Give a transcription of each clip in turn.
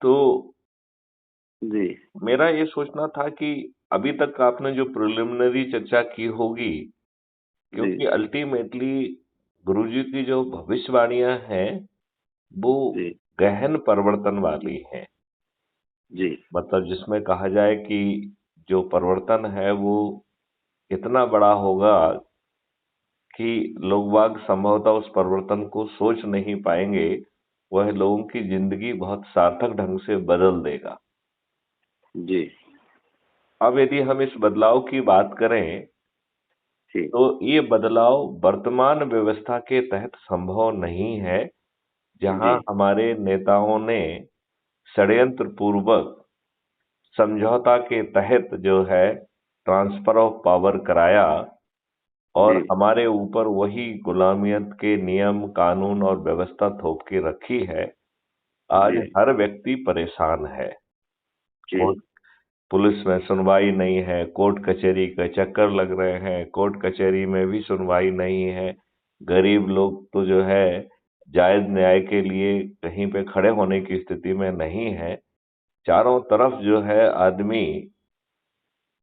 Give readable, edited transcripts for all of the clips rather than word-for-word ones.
तो जी मेरा ये सोचना था कि अभी तक आपने जो प्रिलिमिनरी चर्चा की होगी, जी क्योंकि अल्टीमेटली गुरुजी की जो भविष्यवाणियां हैं वो जी गहन परिवर्तन वाली हैं। जी मतलब जिसमें कहा जाए कि जो परिवर्तन है वो इतना बड़ा होगा कि लोग बाग संभवतः उस परिवर्तन को सोच नहीं पाएंगे। वह लोगों की जिंदगी बहुत सार्थक ढंग से बदल देगा। जी अब यदि हम इस बदलाव की बात करें, जी तो ये बदलाव वर्तमान व्यवस्था के तहत संभव नहीं है, जी जहां हमारे नेताओं ने षड्यंत्र पूर्वक समझौता के तहत जो है ट्रांसफर ऑफ पावर कराया और जी हमारे ऊपर वही गुलामियत के नियम, कानून और व्यवस्था थोप के रखी है। आज जी हर व्यक्ति परेशान है। जी कोर्ट पुलिस में सुनवाई नहीं है, कोर्ट कचहरी के चक्कर लग रहे हैं, कोर्ट कचहरी में भी सुनवाई नहीं है। गरीब लोग तो जो है जायज न्याय के लिए कहीं पे खड़े होने की स्थिति में नहीं है। चारों तरफ जो है आदमी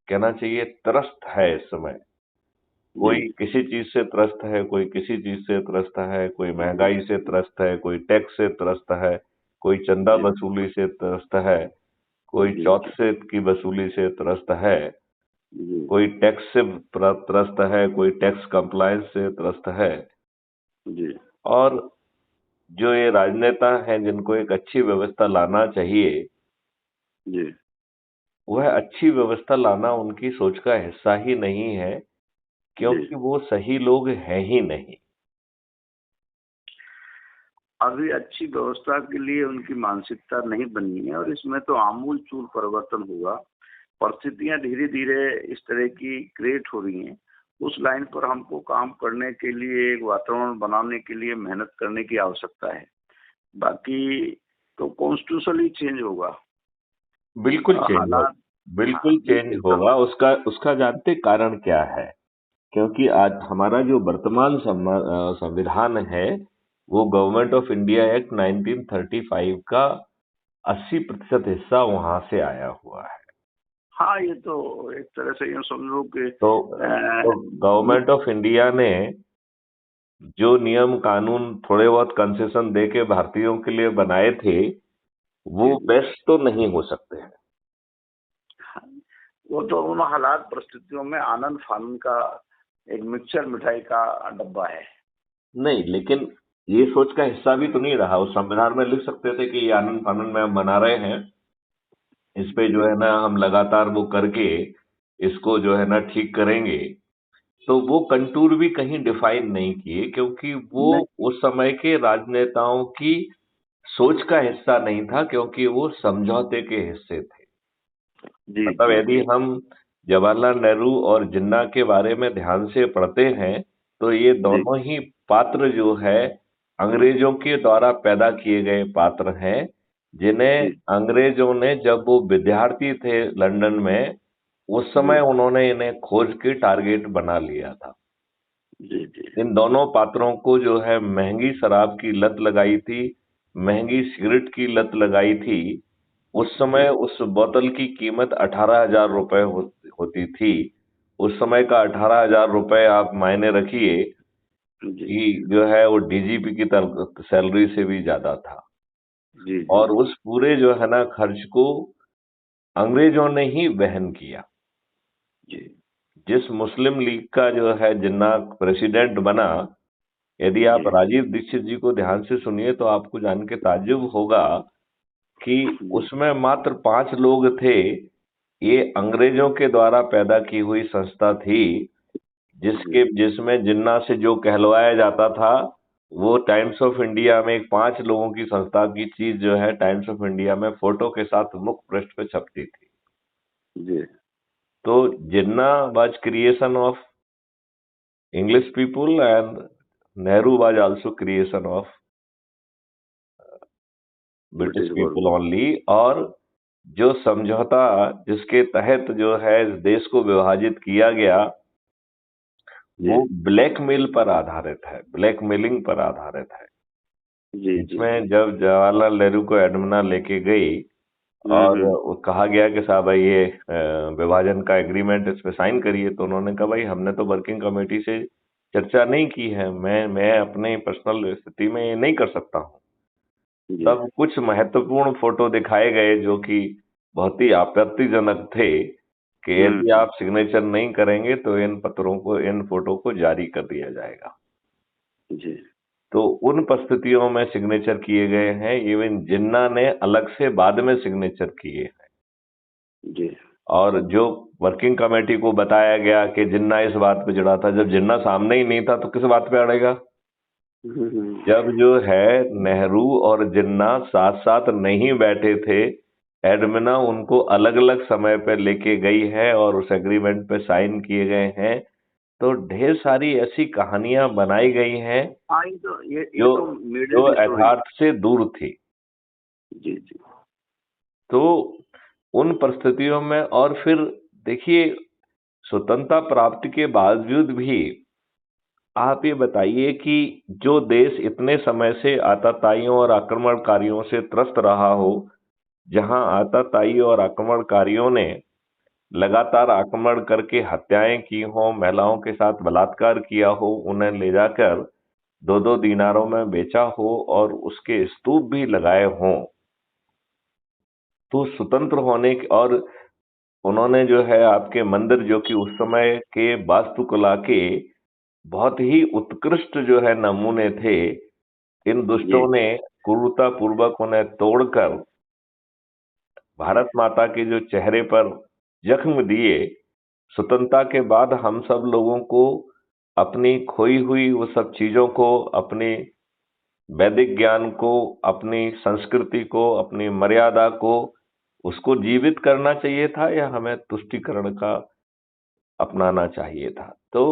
कहना चाहिए त्रस्त है इस समय। जी कोई किसी चीज से त्रस्त है, कोई किसी चीज से त्रस्त है, कोई महंगाई से त्रस्त है, कोई टैक्स से त्रस्त है, कोई चंदा जी वसूली से त्रस्त है, कोई जी चौथ से की वसूली से त्रस्त है, जी कोई टैक्स से त्रस्त है, कोई टैक्स कंप्लायंस से त्रस्त है। जी और जो ये राजनेता हैं जिनको एक अच्छी व्यवस्था लाना चाहिए, जी वह अच्छी व्यवस्था लाना उनकी सोच का हिस्सा ही नहीं है, जी क्योंकि वो सही लोग हैं ही नहीं। अभी अच्छी व्यवस्था के लिए उनकी मानसिकता नहीं बनी है और इसमें तो आमूल चूल परिवर्तन होगा। परिस्थितियां धीरे धीरे इस तरह की क्रिएट हो रही हैं। उस लाइन पर हमको काम करने के लिए, एक वातावरण बनाने के लिए मेहनत करने की आवश्यकता है। बाकी तो कॉन्स्टिट्यूशन ही चेंज होगा। बिल्कुल चेंज हो हालात। हाँ, बिल्कुल चेंज बिल्कुल होगा। उसका उसका जानते कारण क्या है? क्योंकि आज हमारा जो वर्तमान संविधान है, वो गवर्नमेंट ऑफ इंडिया एक्ट 1935 का 80% हिस्सा वहां से आया हुआ है। हाँ, ये तो एक तरह से यूँ समझो कि तो अ, तो गवर्नमेंट ऑफ इंडिया ने जो नियम कानून थोड़े बहुत कंसेशन दे के भारतीयों के लिए बनाए थे, वो जी, जी। बेस्ट तो नहीं हो सकते हैं। हाँ, वो तो उन हालात परिस्थितियों में आनंद-फानंद का एक मिक्सचर मिठाई का डब्बा है। नहीं, लेकिन ये सोच का हिस्सा भी तो नहीं रहा। उस संविधान में लिख सकते थे कि ये आनंद कानून में हम मना रहे हैं, इस पे जो जी, है ना हम लगातार वो करके इसको जो है ना ठीक करेंगे। तो वो कंटूर भी कहीं डिफाइन नहीं किए, क्योंकि वो नहीं, उस समय के राजनेताओं की सोच का हिस्सा नहीं था, क्योंकि वो समझौते के हिस्से थे। जी, मतलब जी, यदि जी, हम जवाहरलाल नेहरू और जिन्ना के बारे में ध्यान से पढ़ते हैं, तो ये जी, दोनों ही पात्र जो है अंग्रेजों के द्वारा पैदा किए गए पात्र हैं, जिन्हें जी, अंग्रेजों ने जब वो विद्यार्थी थे लंदन में, उस जी, समय उन्होंने इन्हें खोज के टारगेट बना लिया था। जी, जी, इन दोनों पात्रों को जो है महंगी शराब की लत लगाई थी, महंगी सिगरेट की लत लगाई थी। उस समय जी, उस बोतल की कीमत 18,000 रुपए होती थी। उस समय का 18,000 रुपए आप मायने रखिए जी, कि जो है वो डीजीपी की सैलरी से भी ज्यादा था। जी, जी, और उस पूरे जो है ना खर्च को अंग्रेजों ने ही वहन किया। जी, जिस मुस्लिम लीग का जो है जिन्ना प्रेसिडेंट बना, यदि आप जी, राजीव दीक्षित जी को ध्यान से सुनिए तो आपको जान के ताज्जुब होगा कि जी, उसमें मात्र 5 लोग थे। ये अंग्रेजों के द्वारा पैदा की हुई संस्था थी, जी, जिसमें जिन्ना से जो कहलवाया जाता था, वो टाइम्स ऑफ इंडिया में एक 5 लोगों की संस्था की चीज जो है टाइम्स ऑफ इंडिया में फोटो के साथ मुख्य पृष्ठ पे छपती थी। जी, तो Jinnah was creation of English people and Nehru was also creation of British British people government. Only. और जो समझौता जिसके तहत जो है इस देश को विभाजित किया गया, जी, वो ब्लैकमेल पर आधारित है, ब्लैकमेलिंग पर आधारित है। जी जी जी। इसमें जब जवाहरलाल नेहरू को एडमना लेके गई और हम्म। वो कहा गया कि साहब भाई ये विभाजन का एग्रीमेंट इस पे साइन करिए, तो उन्होंने कहा भाई हमने तो वर्किंग कमेटी से चर्चा नहीं की है, मैं अपनी पर्सनल स्थिति में ये नहीं कर सकता हूँ। जी। तब कुछ महत्वपूर्ण फोटो दिखाए गए जो कि बहुत ही आपत्तिजनक थे कि यदि हम्म। आप सिग्नेचर नहीं करेंगे तो इन पत्रों को, इन फोटो को जारी कर दिया जाएगा। जी तो उन परिस्थितियों में सिग्नेचर किए गए हैं, इवन जिन्ना ने अलग से बाद में सिग्नेचर किए हैं। जी। और जो वर्किंग कमेटी को बताया गया कि जिन्ना इस बात पे चिढ़ा था, जब जिन्ना सामने ही नहीं था तो किस बात पे अड़ेगा। जब जो है नेहरू और जिन्ना साथ साथ नहीं बैठे थे, एडमिना उनको अलग अलग समय पे लेके गई है और उस एग्रीमेंट पे साइन किए गए हैं। तो ढेर सारी ऐसी कहानियां बनाई गई हैं हाँ, ये जो तो जो मिडिल स्टोरी है। यथार्थ से दूर थी। जी जी। तो उन परिस्थितियों में और फिर देखिए, स्वतंत्रता प्राप्ति के बावजूद भी आप ये बताइए कि जो देश इतने समय से आतताइयों और आक्रमणकारियों से त्रस्त रहा हो, जहां आतताई और आक्रमणकारियों ने लगातार आक्रमण करके हत्याएं की हों, महिलाओं के साथ बलात्कार किया हो, उन्हें ले जाकर दो दो दीनारों में बेचा हो और उसके स्तूप भी लगाए हों, तो स्वतंत्र होने की और उन्होंने जो है आपके मंदिर जो कि उस समय के वास्तुकला के बहुत ही उत्कृष्ट जो है नमूने थे, इन जी दुष्टों ने क्रूरता पूर्वक उन्हें तोड़कर भारत माता के जो चेहरे पर जख्म दिए, स्वतंत्रता के बाद हम सब लोगों को अपनी खोई हुई वो सब चीजों को, अपनी वैदिक ज्ञान को, अपनी संस्कृति को, अपनी मर्यादा को, उसको जीवित करना चाहिए था या हमें तुष्टीकरण का अपनाना चाहिए था। तो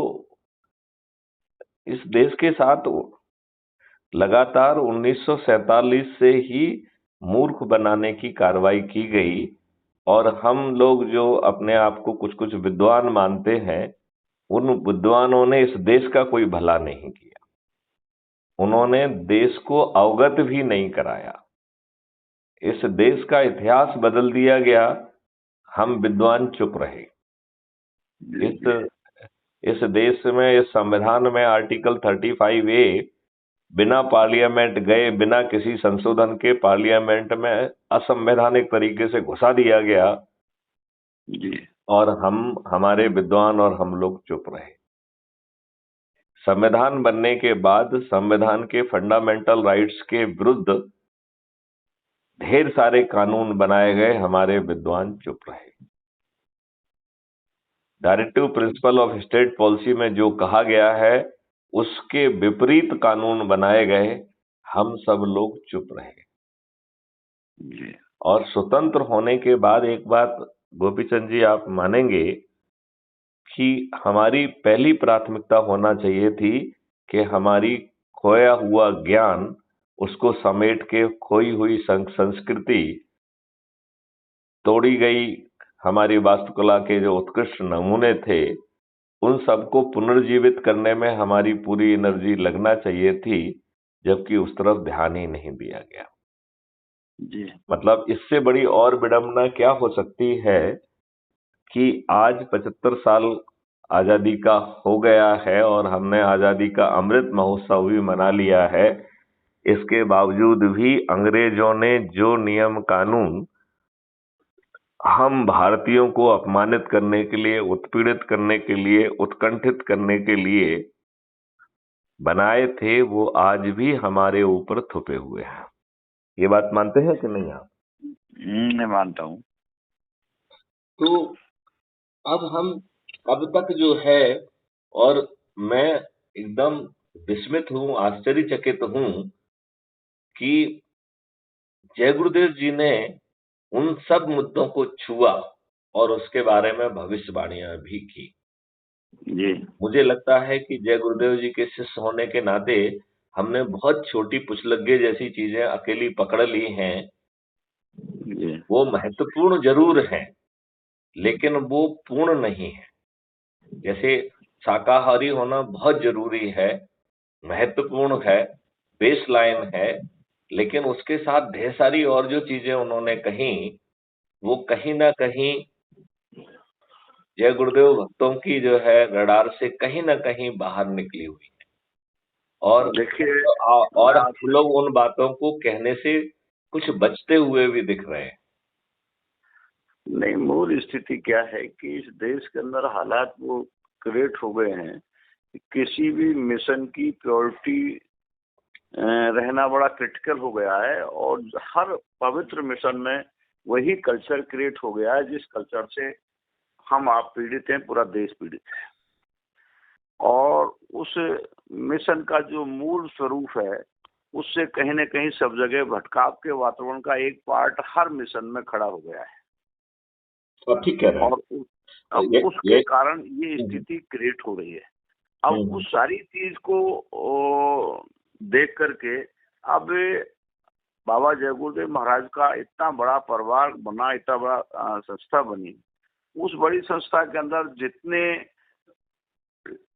इस देश के साथ लगातार 1947 से ही मूर्ख बनाने की कार्रवाई की गई और हम लोग जो अपने आप को कुछ कुछ विद्वान मानते हैं, उन विद्वानों ने इस देश का कोई भला नहीं किया। उन्होंने देश को अवगत भी नहीं कराया। इस देश का इतिहास बदल दिया गया, हम विद्वान चुप रहे। जी इस जी। इस देश में, इस संविधान में आर्टिकल 35A बिना पार्लियामेंट गए, बिना किसी संशोधन के पार्लियामेंट में असंवैधानिक तरीके से घुसा दिया गया जी और हमारे विद्वान और हम लोग चुप रहे। संविधान बनने के बाद संविधान के फंडामेंटल राइट्स के विरुद्ध ढेर सारे कानून बनाए गए, हमारे विद्वान चुप रहे। Directive principle of state policy में जो कहा गया है, उसके विपरीत कानून बनाए गए, हम सब लोग चुप रहे। जी। और स्वतंत्र होने के बाद एक बात गोपीचंद जी आप मानेंगे कि हमारी पहली प्राथमिकता होना चाहिए थी कि हमारी खोया हुआ ज्ञान, उसको समेट के खोई हुई संस्कृति, तोड़ी गई हमारी वास्तुकला के जो उत्कृष्ट नमूने थे, उन सबको पुनर्जीवित करने में हमारी पूरी एनर्जी लगना चाहिए थी, जबकि उस तरफ ध्यान ही नहीं दिया गया। जी मतलब इससे बड़ी और विडंबना क्या हो सकती है कि आज 75 साल आजादी का हो गया है और हमने आजादी का अमृत महोत्सव भी मना लिया है। इसके बावजूद भी अंग्रेजों ने जो नियम कानून हम भारतीयों को अपमानित करने के लिए, उत्पीड़ित करने के लिए, उत्कंठित करने के लिए बनाए थे, वो आज भी हमारे ऊपर थुपे हुए हैं। ये बात मानते हैं कि नहीं आप? मैं मानता हूँ। तो अब हम अब तक जो है, और मैं एकदम विस्मित हूं, आश्चर्यचकित हूं कि जय गुरुदेव जी ने उन सब मुद्दों को छुआ और उसके बारे में भविष्यवाणियां भी की। जी मुझे लगता है कि जय गुरुदेव जी के शिष्य होने के नाते हमने बहुत छोटी पुछलग्गे जैसी चीजें अकेली पकड़ ली हैं। जी। वो महत्वपूर्ण जरूर हैं, लेकिन वो पूर्ण नहीं है। जैसे शाकाहारी होना बहुत जरूरी है, महत्वपूर्ण है, बेस लाइन है, लेकिन उसके साथ ढेर सारी और जो चीजें उन्होंने कही, वो कहीं ना कहीं जय गुरुदेव भक्तों की जो है रडार से कहीं ना कहीं बाहर निकली हुई है। और देखिए, और मैं हम लोग उन बातों को कहने से कुछ बचते हुए भी दिख रहे हैं। नहीं, मूल स्थिति क्या है कि इस देश के अंदर हालात वो क्रिएट हो गए हैं कि किसी भी मिशन की प्योरिटी रहना बड़ा क्रिटिकल हो गया है, और हर पवित्र मिशन में वही कल्चर क्रिएट हो गया है जिस कल्चर से हम आप पीड़ित हैं, पूरा देश पीड़ित है। और उस मिशन का जो मूल स्वरूप है, उससे कहीं न कहीं सब जगह भटकाव के वातावरण का एक पार्ट हर मिशन में खड़ा हो गया है। तो ठीक कह रहे और अब हैं। उसके कारण ये स्थिति क्रिएट हो रही है। अब हम्म, उस सारी चीज को देख करके अब बाबा जय गुरुदेव महाराज का इतना बड़ा परिवार बना, इतना बड़ा संस्था बनी। उस बड़ी संस्था के अंदर जितने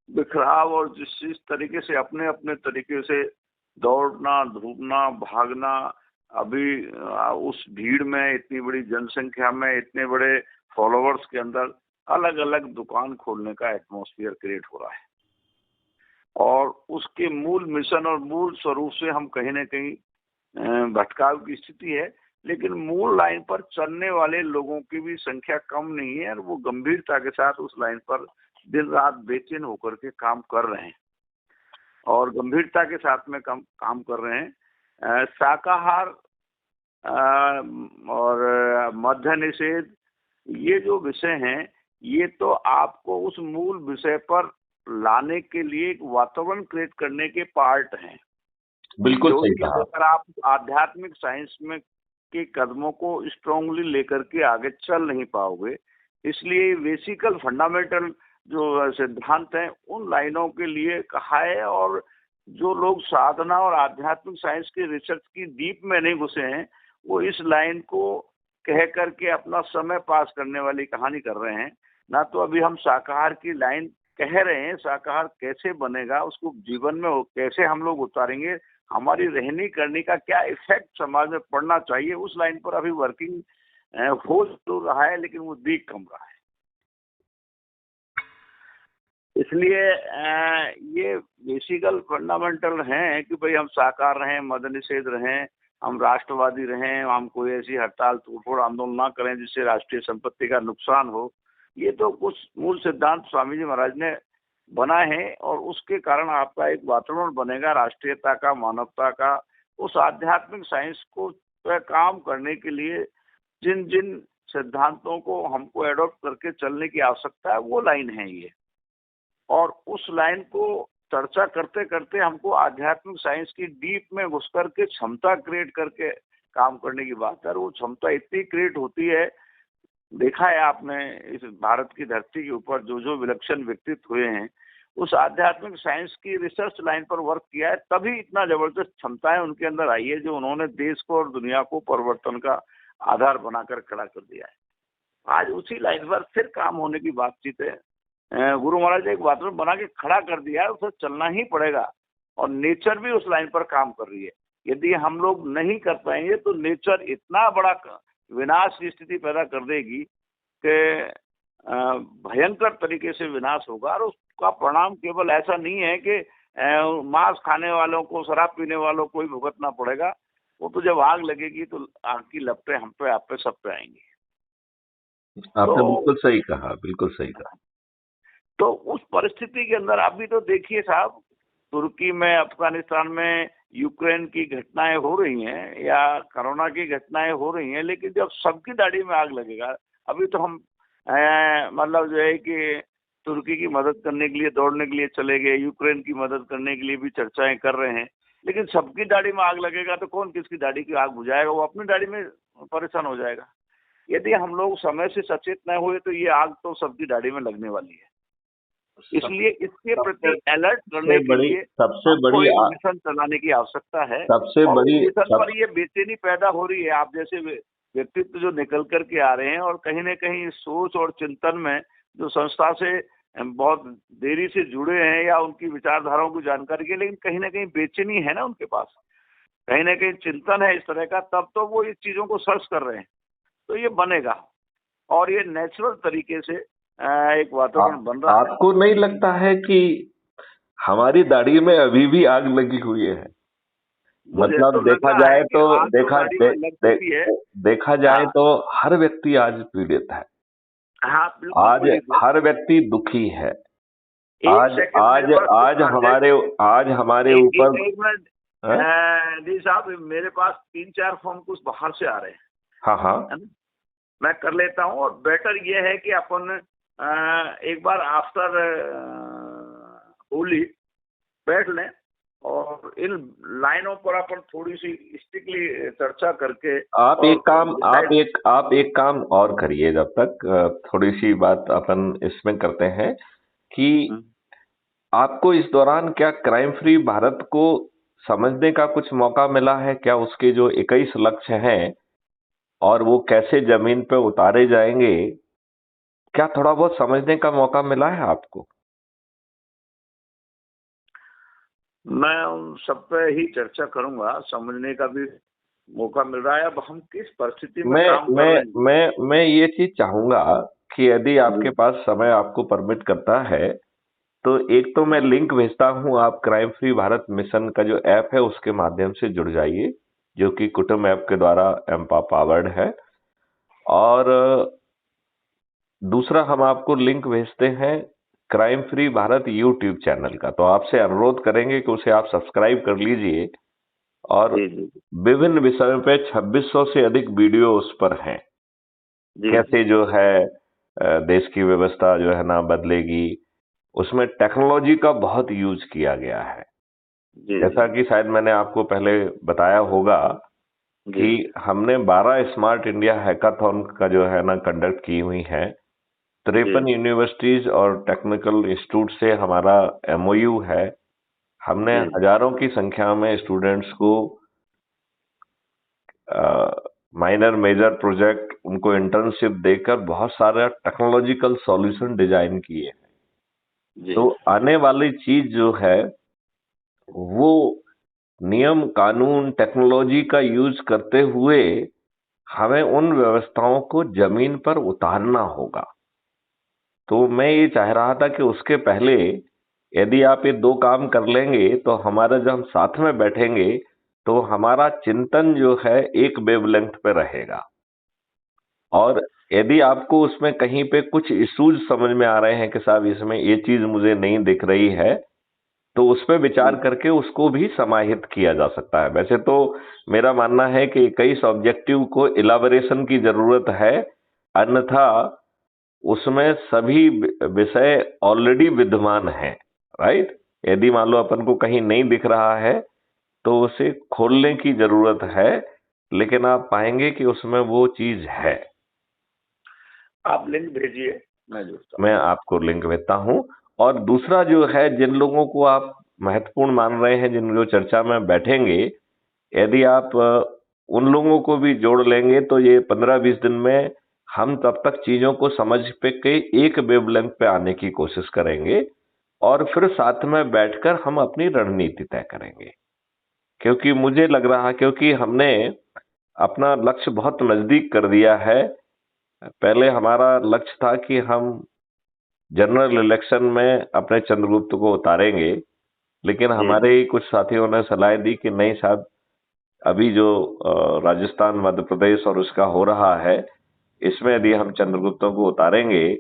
बिखराव और जिस तरीके से अपने अपने तरीके से दौड़ना, धूपना, भागना, अभी उस भीड़ में, इतनी बड़ी जनसंख्या में, इतने बड़े फॉलोवर्स के अंदर अलग अलग दुकान खोलने का एटमॉस्फेयर क्रिएट हो रहा है। और उसके मूल मिशन और मूल स्वरूप से हम कहीं ना कहीं भटकाव की स्थिति है। लेकिन मूल लाइन पर चलने वाले लोगों की भी संख्या कम नहीं है, और वो गंभीरता के साथ उस लाइन पर दिन रात बेचैन होकर के काम कर रहे हैं, और गंभीरता के साथ में काम कर रहे हैं। शाकाहार और मद्य निषेध, ये जो विषय हैं, ये तो आपको उस मूल विषय पर लाने के लिए एक वातावरण क्रिएट करने के पार्ट हैं। बिल्कुल जो सही कि कहा। अगर आप आध्यात्मिक साइंस में के कदमों को स्ट्रांगली लेकर के आगे चल नहीं पाओगे, इसलिए बेसिकल फंडामेंटल जो सिद्धांत हैं, उन लाइनों के लिए कहा है। और जो लोग साधना और आध्यात्मिक साइंस के रिसर्च की डीप में नहीं घुसे हैं, वो इस लाइन को कह करके अपना समय पास करने वाली कहानी कर रहे हैं। ना तो अभी हम शाकाहार की लाइन कह रहे हैं, शाकाहार कैसे बनेगा, उसको जीवन में कैसे हम लोग उतारेंगे, हमारी रहनी करनी का क्या इफेक्ट समाज में पड़ना चाहिए, उस लाइन पर अभी वर्किंग हो तो रहा है, लेकिन वो दिख कम रहा है। इसलिए ये बेसिकल फंडामेंटल हैं कि भाई हम साकार रहें, मद्य निषेध रहें, हम राष्ट्रवादी रहें, हम कोई ऐसी हड़ताल तोड़फोड़ आंदोलन ना करें जिससे राष्ट्रीय संपत्ति का नुकसान हो। ये तो कुछ मूल सिद्धांत स्वामी जी महाराज ने बनाए हैं, और उसके कारण आपका एक वातावरण बनेगा राष्ट्रीयता का, मानवता का। उस आध्यात्मिक साइंस को पे काम करने के लिए जिन जिन सिद्धांतों को हमको एडॉप्ट करके चलने की आवश्यकता है, वो लाइन है ये। और उस लाइन को चर्चा करते करते हमको आध्यात्मिक साइंस की डीप में घुस करके क्षमता क्रिएट करके काम करने की बात है। और वो क्षमता इतनी क्रिएट होती है, देखा है आपने इस भारत की धरती के ऊपर जो जो विलक्षण व्यक्तित्व हुए हैं, उस आध्यात्मिक साइंस की रिसर्च लाइन पर वर्क किया है, तभी इतना जबरदस्त क्षमताएं उनके अंदर आई है, जो उन्होंने देश को और दुनिया को परिवर्तन का आधार बनाकर खड़ा कर दिया है। आज उसी लाइन पर फिर काम होने की बातचीत है। गुरु महाराज ने एक वातावरण बना के खड़ा कर दिया है, उसे चलना ही पड़ेगा। और नेचर भी उस लाइन पर काम कर रही है। यदि हम लोग नहीं कर पाएंगे तो नेचर इतना बड़ा विनाश की स्थिति पैदा कर देगी कि भयंकर तरीके से विनाश होगा। और उसका परिणाम केवल ऐसा नहीं है कि मांस खाने वालों को, शराब पीने वालों को ही भुगतना पड़ेगा। वो तो जब आग लगेगी तो आग की लपटें हम पे, आप पे, सब पे आएंगी। आपने तो बिल्कुल सही कहा, बिल्कुल सही कहा। तो उस परिस्थिति के अंदर अभी तो देखिए साहब, तुर्की में, अफगानिस्तान में, यूक्रेन की घटनाएं हो रही हैं या कोरोना की घटनाएं हो रही हैं, लेकिन जब सबकी दाढ़ी में आग लगेगा, अभी तो हम मतलब जो है कि तुर्की की मदद करने के लिए दौड़ने के लिए चले गए, यूक्रेन की मदद करने के लिए भी चर्चाएं कर रहे हैं, लेकिन सबकी दाढ़ी में आग लगेगा तो कौन किसकी दाढ़ी की आग बुझाएगा? वो अपनी दाढ़ी में परेशान हो जाएगा। यदि हम लोग समय से सचेत न हुए तो ये आग तो सबकी दाढ़ी में लगने वाली है। इसलिए इसके प्रति अलर्ट करने के लिए सबसे हमको बड़ी एक मिशन चलाने की आवश्यकता है। सबसे और बड़ी उस मिशन पर ये बेचैनी पैदा हो रही है। आप जैसे व्यक्तित्व जो निकल करके आ रहे हैं और कहीं न कहीं सोच और चिंतन में जो संस्था से बहुत देरी से जुड़े हैं या उनकी विचारधाराओं की जानकारी के, लेकिन कहीं न कहीं बेचैनी है ना उनके पास। कहीं ना कहीं चिंतन है इस तरह का, तब तो वो इस चीजों को सर्च कर रहे हैं, तो ये बनेगा और ये नेचुरल तरीके से एक वातावरण बन रहा है। आपको नहीं लगता है कि हमारी दाढ़ी में अभी भी आग लगी हुई है? मुझे तो मतलब लग देखा रहा है जाए कि तो आग तो गाड़ी में लग चुकी है। देखा जाए हाँ तो हर व्यक्ति आज पीड़ित है। हाँ, बिल्कुल आज पीड़ित है। हर व्यक्ति दुखी है। एक आज सेकंड मेरे आज पास कुछ आज अर्जेंट, हमारे आज हमारे ऊपर एक मिनट। हाँ डी साहब, मेरे पास 3-4 फोन कुछ बाहर से आ रहे हैं, हाँ हाँ। है ना, मैं कर लेता हूँ। और बेटर ये है कि अपन एक बार आफ्टर होली बैठ लें और इन लाइनों पर अपन थोड़ी सी स्ट्रिक्टली चर्चा करके और डिसाइड। आप एक काम और करिए जब तक थोड़ी सी बात अपन इसमें करते हैं कि आपको इस दौरान क्या क्राइम फ्री भारत को समझने का कुछ मौका मिला है क्या? उसके जो 21 लक्ष्य हैं और वो कैसे जमीन पे उतारे जाएंगे, क्या थोड़ा बहुत समझने का मौका मिला है आपको? मैं उन सब पे ही चर्चा करूंगा, समझने का भी मौका मिल रहा है। अब हम किस परिस्थिति में मैं काम कर मैं रहे हैं। मैं ये चीज चाहूंगा कि यदि आपके जी पास समय आपको परमिट करता है तो एक तो मैं लिंक भेजता हूं, आप क्राइम फ्री भारत मिशन का जो ऐप है उसके माध्यम से जुड़ जाइए, जो कि कुटुंब ऐप के द्वारा एम्पा पावर्ड है। और दूसरा हम आपको लिंक भेजते हैं crime free Bharat YouTube channel का, तो आपसे अनुरोध करेंगे कि उसे आप सब्सक्राइब कर लीजिए। और जी जी विभिन्न विषयों पे 2600 से अधिक वीडियो उस पर हैं। जी कैसे जो है देश की व्यवस्था जो है ना बदलेगी, उसमें टेक्नोलॉजी का बहुत यूज किया गया है। जी जी जैसा कि शायद मैंने आपको पहले बताया होगा जी कि हमने 12 स्मार्ट इंडिया हैकाथॉन का जो है ना कंडक्ट की हुई है। जी 53 यूनिवर्सिटीज और टेक्निकल इंस्टीट्यूट से हमारा एमओयू है। हमने जी हजारों की संख्या में स्टूडेंट्स को माइनर मेजर प्रोजेक्ट उनको इंटर्नशिप देकर बहुत सारे टेक्नोलॉजिकल सॉल्यूशन डिजाइन किए हैं। जी तो आने वाली चीज जो है वो नियम कानून टेक्नोलॉजी का यूज करते हुए हमें उन व्यवस्थाओं को जमीन पर उतारना होगा। तो मैं ये चाह रहा था कि उसके पहले यदि आप ये दो काम कर लेंगे तो हमारा जब हम साथ में बैठेंगे तो हमारा चिंतन जो है एक वेवलेंथ पे रहेगा। और यदि आपको उसमें कहीं पे कुछ इश्यूज समझ में आ रहे हैं कि साहब इसमें ये चीज मुझे नहीं दिख रही है, तो उस पे विचार जी करके उसको भी समाहित किया जा सकता है। वैसे तो मेरा मानना है कि 21 ऑब्जेक्टिव को इलाबोरेशन की जरूरत है, अन्यथा उसमें सभी विषय ऑलरेडी विद्यमान हैं। राइट? यदि मान लो अपन को कहीं नहीं दिख रहा है तो उसे खोलने की जरूरत है, लेकिन आप पाएंगे कि उसमें वो चीज है। आप लिंक भेजिए, मैं जुड़ता मैं आपको लिंक भेजता हूं। और दूसरा जो है, जिन लोगों को आप महत्वपूर्ण मान रहे हैं, जिन जो चर्चा में बैठेंगे, यदि आप उन लोगों को भी जोड़ लेंगे तो ये 15-20 दिन में हम तब तक चीजों को समझ पे के एक वेवलेंथ पे आने की कोशिश करेंगे और फिर साथ में बैठकर हम अपनी रणनीति तय करेंगे। क्योंकि मुझे लग रहा, क्योंकि हमने अपना लक्ष्य बहुत नजदीक कर दिया है। पहले हमारा लक्ष्य था कि हम जनरल इलेक्शन में अपने चंद्रगुप्त को उतारेंगे, लेकिन जी हमारे ही कुछ साथियों ने सलाह दी कि नहीं साहब, अभी जो राजस्थान मध्य प्रदेश और उसका हो रहा है, इसमें यदि हम चंद्रगुप्तों को उतारेंगे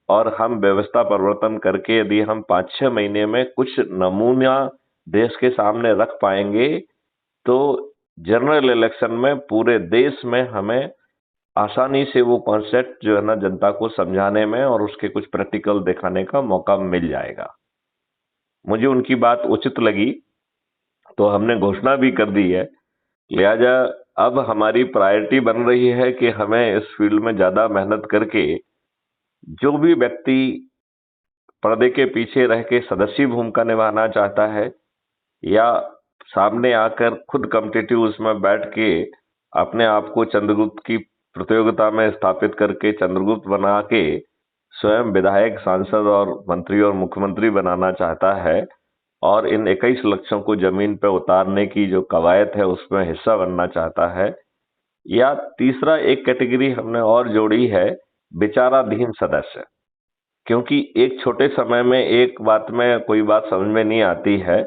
और हम व्यवस्था परिवर्तन करके यदि हम 5-6 महीने में कुछ नमूना देश के सामने रख पाएंगे तो जनरल इलेक्शन में पूरे देश में हमें आसानी से वो कॉन्सेप्ट जो है ना जनता को समझाने में और उसके कुछ प्रैक्टिकल दिखाने का मौका मिल जाएगा। मुझे उनकी बात उचित लगी तो हमने घोषणा भी कर दी है। लिहाजा अब हमारी प्रायोरिटी बन रही है कि हमें इस फील्ड में ज्यादा मेहनत करके जो भी व्यक्ति पर्दे के पीछे रह के सदस्यी भूमिका निभाना चाहता है या सामने आकर खुद कॉम्पिटिटिव उसमें बैठ के अपने आप को चंद्रगुप्त की प्रतियोगिता में स्थापित करके चंद्रगुप्त बना के स्वयं विधायक सांसद और मंत्री और मुख्यमंत्री बनाना चाहता है और इन 21 लक्ष्यों को जमीन पर उतारने की जो कवायद है उसमें हिस्सा बनना चाहता है। या तीसरा एक कैटेगरी हमने और जोड़ी है, विचाराधीन सदस्य। क्योंकि एक छोटे समय में एक बात में कोई बात समझ में नहीं आती है,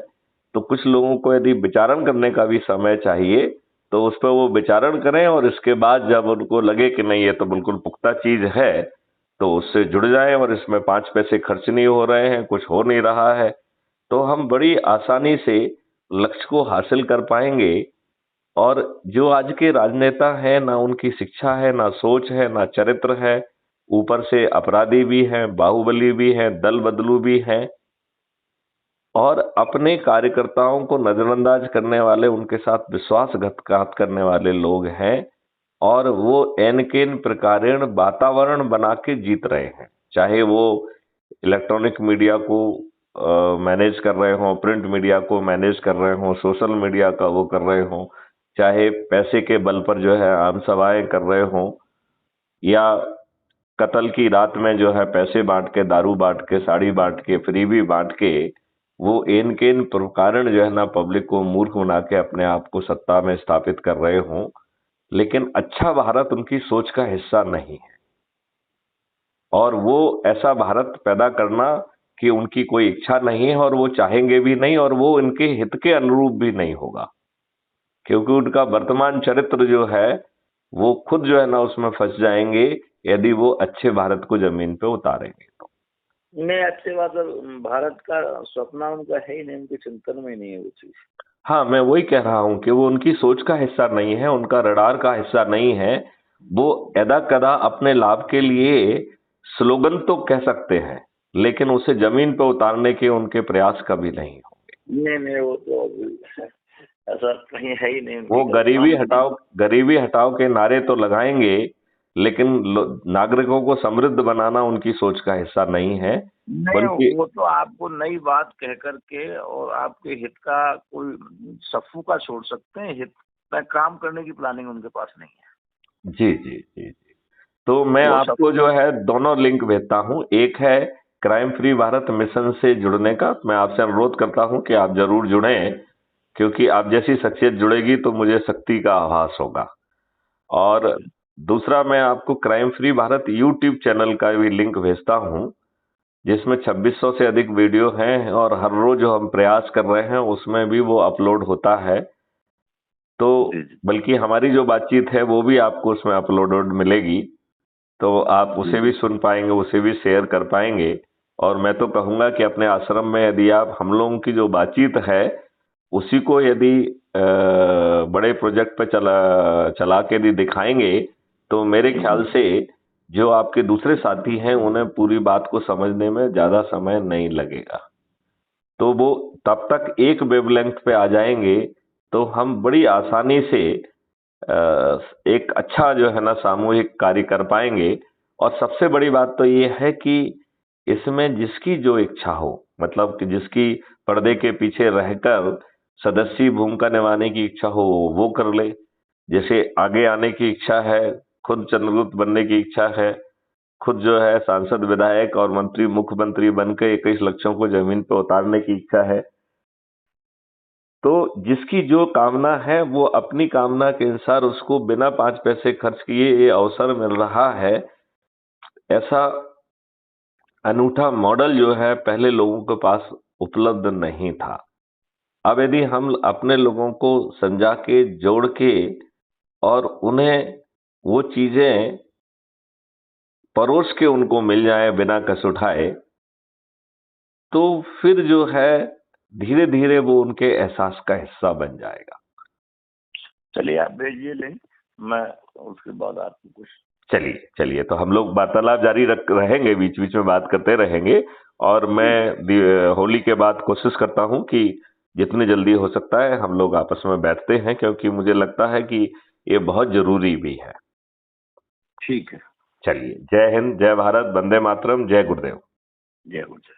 तो कुछ लोगों को यदि विचारण करने का भी समय चाहिए तो उस पर वो विचारण करें, और इसके बाद जब उनको लगे कि नहीं ये तो बिल्कुल पुख्ता चीज है, तो उससे जुड़ जाएं। और इसमें 5 पैसे खर्च नहीं हो रहे हैं, कुछ हो नहीं रहा है, तो हम बड़ी आसानी से लक्ष्य को हासिल कर पाएंगे। और जो आज के राजनेता हैं, ना उनकी शिक्षा है, ना सोच है, ना चरित्र है, ऊपर से अपराधी भी हैं, बाहुबली भी हैं, दल बदलू भी हैं, और अपने कार्यकर्ताओं को नजरअंदाज करने वाले, उनके साथ विश्वासघात करने वाले लोग हैं। और वो एनकेन प्रकारेण वातावरण बना के जीत रहे हैं, चाहे वो इलेक्ट्रॉनिक मीडिया को मैनेज कर रहे हों, प्रिंट मीडिया को मैनेज कर रहे हों, सोशल मीडिया का वो कर रहे हों, चाहे पैसे के बल पर जो है आम सभाएं कर रहे हों, या कत्ल की रात में जो है पैसे बांट के, दारू बांट के, साड़ी बांट के, फ्रीबी बांट के, वो एन के इन प्रकारण जो है ना पब्लिक को मूर्ख बना के अपने आप को सत्ता में स्थापित कर रहे हों, लेकिन अच्छा भारत उनकी सोच का हिस्सा नहीं है। और वो ऐसा भारत पैदा करना कि उनकी कोई इच्छा नहीं है, और वो चाहेंगे भी नहीं, और वो इनके हित के अनुरूप भी नहीं होगा, क्योंकि उनका वर्तमान चरित्र जो है वो खुद जो है ना उसमें फंस जाएंगे यदि वो अच्छे भारत को जमीन पे उतारेंगे तो। नहीं, अच्छी बात है। भारत का सपना उनका है ही नहीं, उनके चिंतन में नहीं है वो चीज। हाँ, मैं वही कह रहा हूं कि वो उनकी सोच का हिस्सा नहीं है, उनका रडार का हिस्सा नहीं है। वो यदा कदा अपने लाभ के लिए स्लोगन तो कह सकते हैं, लेकिन उसे जमीन पर उतारने के उनके प्रयास कभी नहीं होंगे। नहीं नहीं, वो तो अभी ऐसा कहीं है ही नहीं। वो गरीबी हटाओ के नारे तो लगाएंगे, लेकिन नागरिकों को समृद्ध बनाना उनकी सोच का हिस्सा नहीं है। नहीं, वो तो आपको नई बात कह करके और आपके हित का कोई सफू का छोड़ सकते हैं, हित में काम करने की प्लानिंग उनके पास नहीं है। जी जी जी जी। तो मैं आपको जो है दोनों लिंक भेजता हूं। एक है क्राइम फ्री भारत मिशन से जुड़ने का, मैं आपसे अनुरोध करता हूं कि आप जरूर जुड़ें, क्योंकि आप जैसी शख्सियत जुड़ेगी तो मुझे शक्ति का आभास होगा। और दूसरा, मैं आपको crime free Bharat YouTube channel का भी लिंक भेजता हूं, जिसमें 2600 से अधिक वीडियो हैं, और हर रोज जो हम प्रयास कर रहे हैं उसमें भी वो अपलोड होता है। तो बल्कि हमारी जो बातचीत है वो भी आपको उसमें अपलोडेड मिलेगी, तो आप उसे भी सुन पाएंगे, उसे भी शेयर कर पाएंगे। और मैं तो कहूंगा कि अपने आश्रम में यदि आप हम लोगों की जो बातचीत है उसी को यदि बड़े प्रोजेक्ट पे चला के यदि दिखाएंगे, तो मेरे ख्याल से जो आपके दूसरे साथी हैं उन्हें पूरी बात को समझने में ज्यादा समय नहीं लगेगा। तो वो तब तक एक वेवलेंथ पे आ जाएंगे, तो हम बड़ी आसानी से एक अच्छा जो है ना सामूहिक कार्य कर पाएंगे। और सबसे बड़ी बात तो ये है कि इसमें जिसकी जो इच्छा हो, मतलब कि जिसकी पर्दे के पीछे रहकर सदस्य भूमिका निभाने की इच्छा हो वो कर ले। जैसे आगे आने की इच्छा है, खुद चंद्रगुप्त बनने की इच्छा है, खुद जो है सांसद, विधायक और मंत्री, मुख्यमंत्री बनकर 21 लक्ष्यों को जमीन पर उतारने की इच्छा है, तो जिसकी जो कामना है वो अपनी कामना के अनुसार उसको बिना 5 पैसे खर्च किए ये अवसर मिल रहा है। ऐसा अनूठा मॉडल जो है पहले लोगों के पास उपलब्ध नहीं था। अब यदि हम अपने लोगों को समझा के, जोड़ के, और उन्हें वो चीजें परोस के उनको मिल जाए बिना कस उठाए, तो फिर जो है धीरे धीरे वो उनके एहसास का हिस्सा बन जाएगा। चलिए, आप भेजिए लिंक, मैं उसके बाद आपको कुछ। चलिए चलिए, तो हम लोग वार्तालाप जारी रहेंगे, बीच बीच में बात करते रहेंगे। और मैं होली के बाद कोशिश करता हूं कि जितनी जल्दी हो सकता है हम लोग आपस में बैठते हैं, क्योंकि मुझे लगता है कि ये बहुत जरूरी भी है। ठीक है। चलिए, जय हिंद, जय भारत, वंदे मातरम, जय गुरुदेव। जय गुरुदेव।